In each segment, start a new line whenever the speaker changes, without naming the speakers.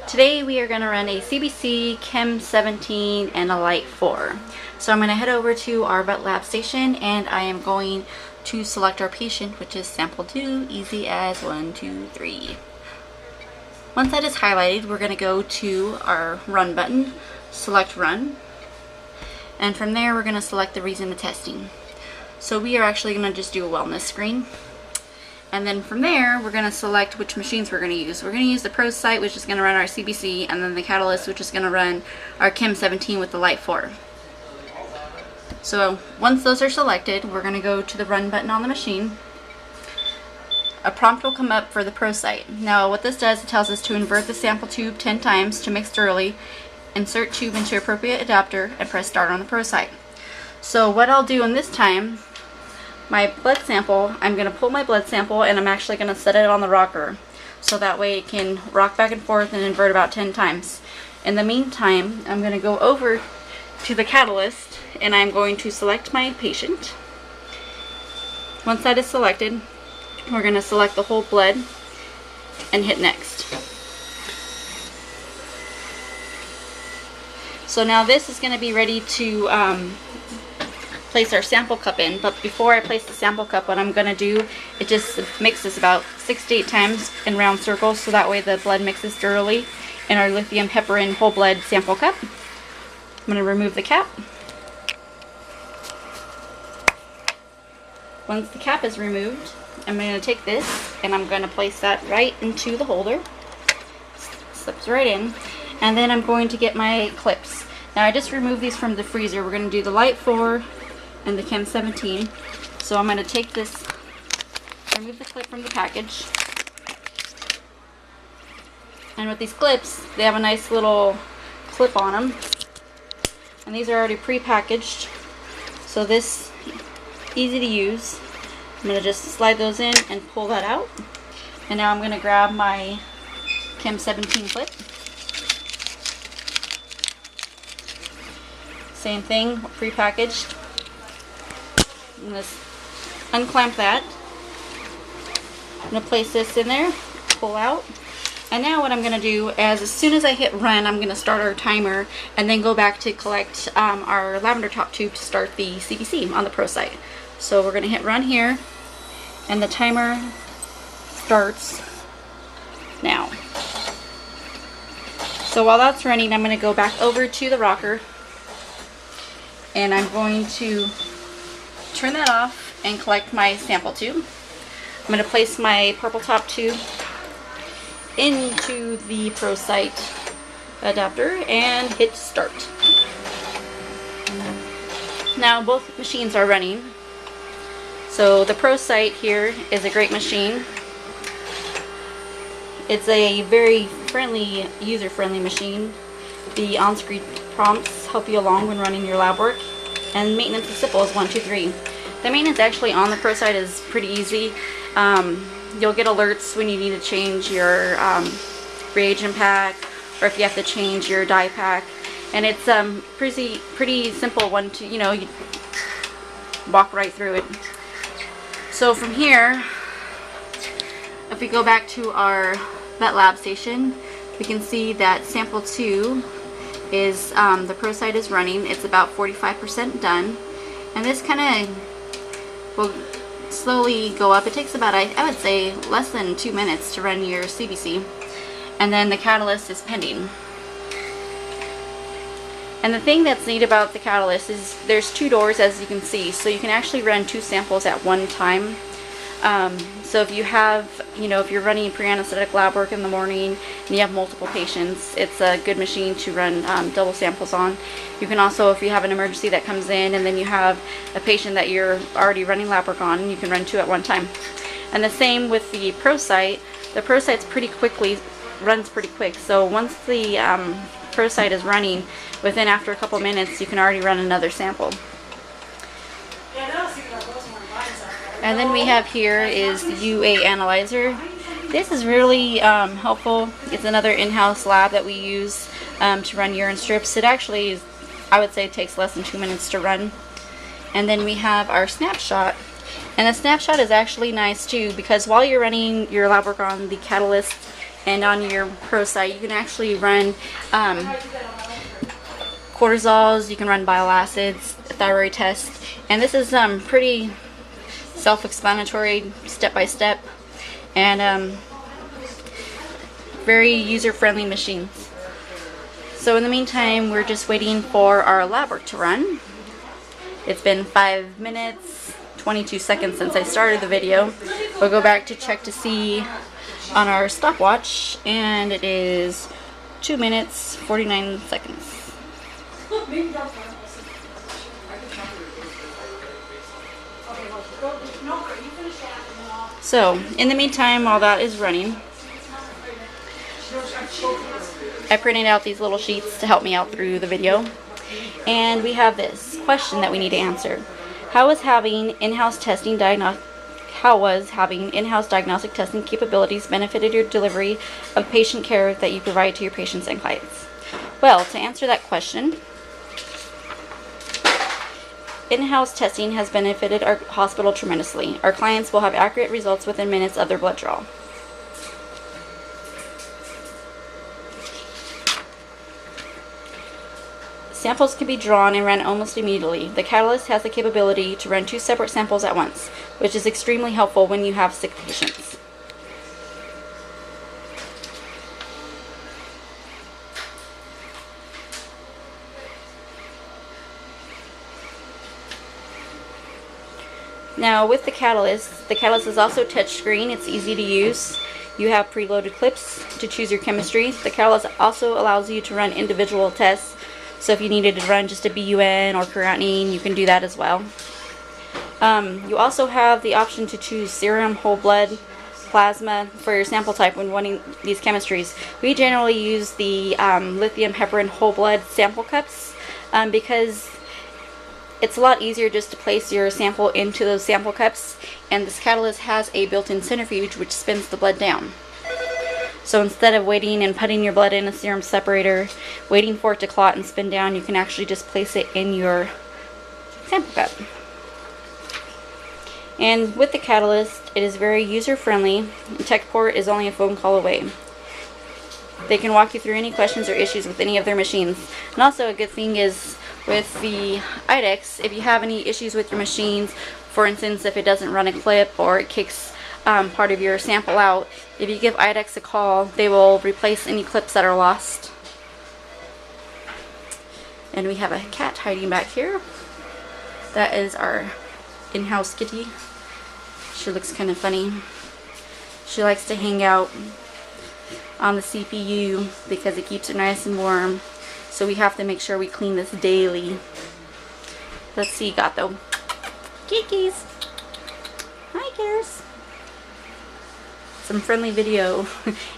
Today we are going to run a CBC, Chem 17, and a Light 4. So I'm going to head over to our wet lab station and I am going to select our patient, which is sample 2, easy as 1, 2, 3. Once that is highlighted, we're going to go to our run button, select run, and from there we're going to select the reason of testing. So we are actually going to just do a wellness screen. And then from there, we're going to select which machines we're going to use. We're going to use the Pro site, which is going to run our CBC, and then the Catalyst, which is going to run our Chem 17 with the Light 4. So once those are selected, we're going to go to the run button on the machine. A prompt will come up for the Pro site. Now what this does, it tells us to invert the sample tube 10 times to mix thoroughly, insert tube into appropriate adapter, and press start on the Pro site. So what I'll do in this time, my blood sample, I'm going to pull my blood sample and I'm actually going to set it on the rocker so that way it can rock back and forth and invert about 10 times. In the meantime, I'm going to go over to the Catalyst and I'm going to select my patient. Once that is selected, we're going to select the whole blood and hit next. So now this is going to be ready to place our sample cup in, but before I place the sample cup, what I'm going to do, it just mixes about 6 to 8 times in round circles so that way the blood mixes thoroughly in our lithium heparin whole blood sample cup. I'm going to remove the cap. Once the cap is removed, I'm going to take this and I'm going to place that right into the holder. Slips right in. And then I'm going to get my clips. Now I just removed these from the freezer. We're going to do the Light 4 and the Chem 17. So I'm going to take this, remove the clip from the package. And with these clips, they have a nice little clip on them. And these are already pre-packaged. So this, easy to use. I'm going to just slide those in and pull that out. And now I'm going to grab my Chem 17 clip. Same thing, pre-packaged. I'm going to unclamp that. I'm going to place this in there, pull out. And now what I'm going to do is as soon as I hit run, I'm going to start our timer and then go back to collect our lavender top tube to start the CBC on the Pro site. So we're going to hit run here and the timer starts now. So while that's running, I'm going to go back over to the rocker and I'm going to turn that off and collect my sample tube. I'm going to place my purple top tube into the Pro site adapter and hit start. Now both machines are running. So the Pro site here is a great machine. It's a very friendly, user-friendly machine. The on-screen prompts help you along when running your lab work, and maintenance is simple as 1, 2, 3. The maintenance actually on the Pro site is pretty easy. You'll get alerts when you need to change your reagent pack, or if you have to change your dye pack, and it's pretty simple one to, you walk right through it. So from here, if we go back to our vet lab station, we can see that sample 2 is the Pro site is running. It's about 45% done, and this kind of will slowly go up. It takes about, I would say, less than 2 minutes to run your CBC, and then the Catalyst is pending. And the thing that's neat about the Catalyst is there's 2 doors, as you can see, so you can actually run 2 samples at one time. So if you have, if you're running pre-anesthetic lab work in the morning and you have multiple patients, it's a good machine to run double samples on. You can also, if you have an emergency that comes in and then you have a patient that you're already running lab work on, you can run 2 at one time. And the same with the Pro site. The Pro site's runs pretty quick. So once the Pro site is running, after a couple minutes, you can already run another sample. And then we have here is the UA analyzer. This is really helpful. It's another in-house lab that we use to run urine strips. It actually, I would say, takes less than 2 minutes to run. And then we have our snapshot. And the snapshot is actually nice too, because while you're running your lab work on the Catalyst And on your pro site, you can actually run cortisols, you can run bile acids, thyroid test, and this is pretty self-explanatory, step-by-step, and very user-friendly machines. So in the meantime, we're just waiting for our lab work to run. It's been 5 minutes, 22 seconds since I started the video. We'll go back to check to see on our stopwatch, and it is 2 minutes, 49 seconds. So, in the meantime, while that is running, I printed out these little sheets to help me out through the video. And we have this question that we need to answer. How was having in-house diagnostic testing capabilities benefited your delivery of patient care that you provide to your patients and clients? Well, to answer that question, in-house testing has benefited our hospital tremendously. Our clients will have accurate results within minutes of their blood draw. Samples can be drawn and run almost immediately. The Catalyst has the capability to run 2 separate samples at once, which is extremely helpful when you have sick patients. Now with the Catalyst is also touchscreen. It's easy to use. You have preloaded clips to choose your chemistry. The Catalyst also allows you to run individual tests. So if you needed to run just a BUN or creatinine, you can do that as well. You also have the option to choose serum, whole blood, plasma for your sample type when running these chemistries. We generally use the lithium heparin whole blood sample cups because it's a lot easier just to place your sample into those sample cups, and this Catalyst has a built-in centrifuge which spins the blood down. So instead of waiting and putting your blood in a serum separator, waiting for it to clot and spin down, you can actually just place it in your sample cup. And with the Catalyst, it is very user-friendly. TechPort is only a phone call away. They can walk you through any questions or issues with any of their machines. And also a good thing is with the IDEXX, if you have any issues with your machines, for instance, if it doesn't run a clip or it kicks part of your sample out, if you give IDEXX a call, they will replace any clips that are lost. And we have a cat hiding back here. That is our in-house kitty. She looks kind of funny. She likes to hang out on the CPU because it keeps her nice and warm. So we have to make sure we clean this daily. Let's see, got though. Kikis. Hi, Cares. Some friendly video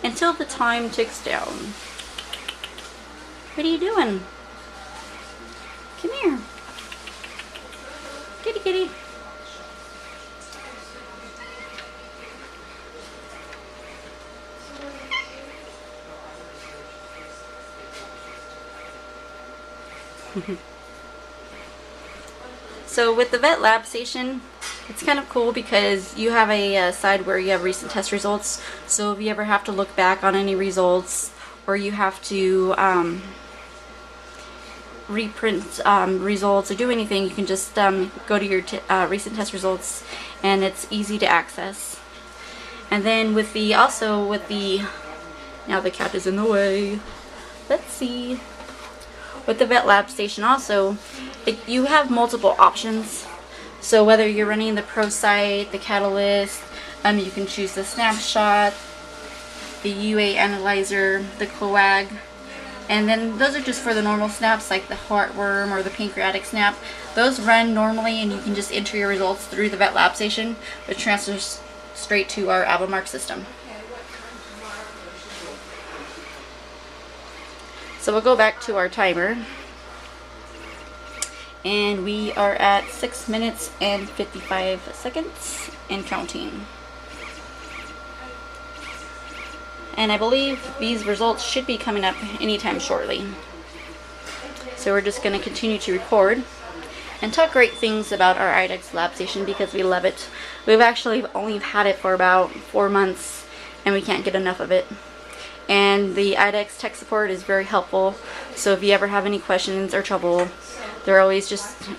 until the time ticks down. What are you doing? Come here. Kitty, kitty. So with the vet lab station, it's kind of cool because you have a side where you have recent test results. So if you ever have to look back on any results, or you have to reprint results or do anything, you can just go to your recent test results, and it's easy to access. And then with the now the cat is in the way. Let's see. With the vet lab station also, you have multiple options. So whether you're running the Pro site, the Catalyst, you can choose the snapshot, the UA analyzer, the coag, and then those are just for the normal snaps like the heartworm or the pancreatic snap. Those run normally, and you can just enter your results through the vet lab station, which transfers straight to our Albemarle system. So we'll go back to our timer, and we are at 6 minutes and 55 seconds and counting. And I believe these results should be coming up anytime shortly. So we're just going to continue to record and talk great things about our IDEXX lab station because we love it. We've actually only had it for about 4 months and we can't get enough of it. And the IDEXX tech support is very helpful. So if you ever have any questions or trouble, they're always just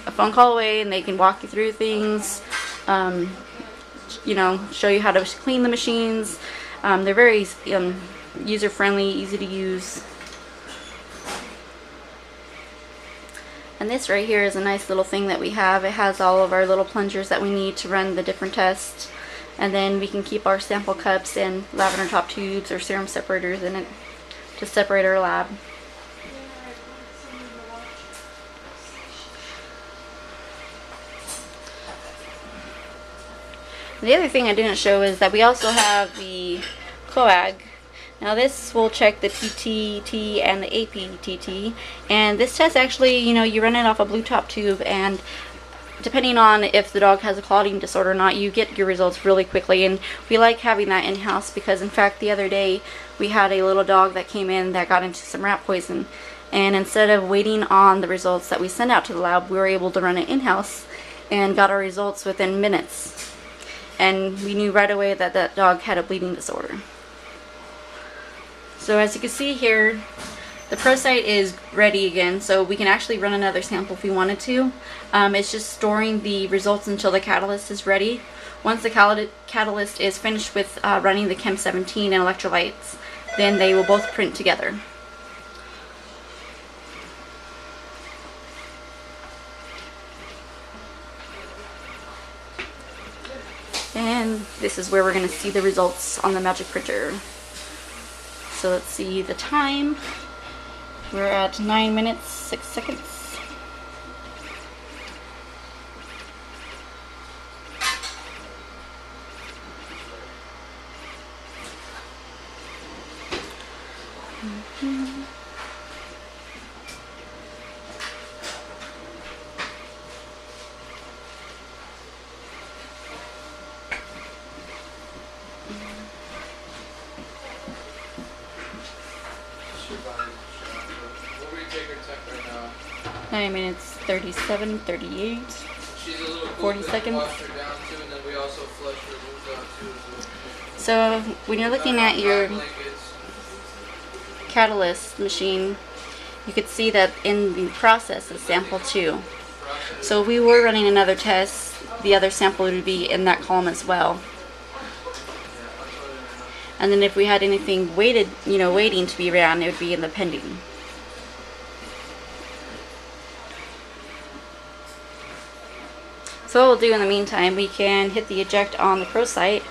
a phone call away, and they can walk you through things, you know, show you how to clean the machines. They're very user-friendly, easy to use. And this right here is a nice little thing that we have. It has all of our little plungers that we need to run the different tests. And then we can keep our sample cups and lavender top tubes or serum separators in it to separate our lab. The other thing I didn't show is that we also have the coag. Now this will check the PTT and the APTT, and this test actually, you know, you run it off a blue top tube, and depending on if the dog has a clotting disorder or not, you get your results really quickly. And we like having that in-house because, in fact, the other day we had a little dog that came in that got into some rat poison, and instead of waiting on the results that we send out to the lab, we were able to run it in-house and got our results within minutes. And we knew right away that that dog had a bleeding disorder. So as you can see here, the ProCyte is ready again, so we can actually run another sample if we wanted to. It's just storing the results until the catalyst is ready. Once the catalyst is finished with running the Chem 17 and electrolytes, then they will both print together. And this is where we're going to see the results on the magic printer. So let's see the time. We're at 9 minutes, 6 seconds. Mm-hmm.
What would you take her tech right now?
9 minutes, 37, 38,
She's a little
40 seconds.
Wash her down too, and then we also flush her wounds out too.
So when you're looking at your
blankets.
catalyst machine, you could see that in the process is sample 2. So if we were running another test, the other sample would be in that column as well. And then if we had anything waiting to be ran, it would be in the pending. So what we'll do in the meantime, we can hit the eject on the ProCyte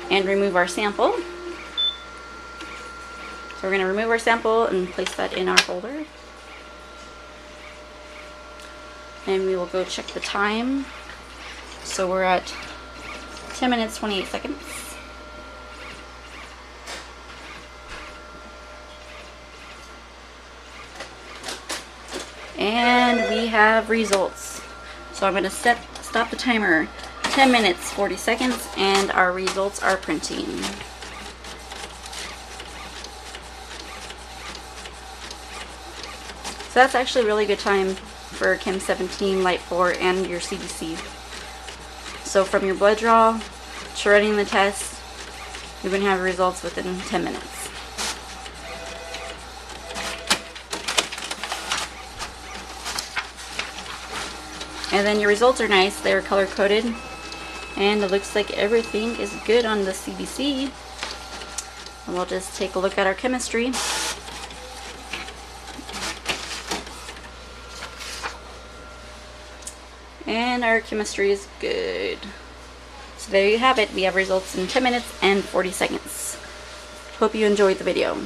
and remove our sample. So we're going to remove our sample and place that in our folder. And we will go check the time. So we're at 10 minutes, 28 seconds. And we have results. So I'm going to stop the timer 10 minutes 40 seconds, and our results are printing. So that's actually a really good time for Chem 17, Light 4, and your CBC. So from your blood draw to running the test, you're going to have results within 10 minutes. And then your results are nice, they're color coded, and it looks like everything is good on the CBC. And we'll just take a look at our chemistry. And our chemistry is good. So there you have it, we have results in 10 minutes and 40 seconds. Hope you enjoyed the video.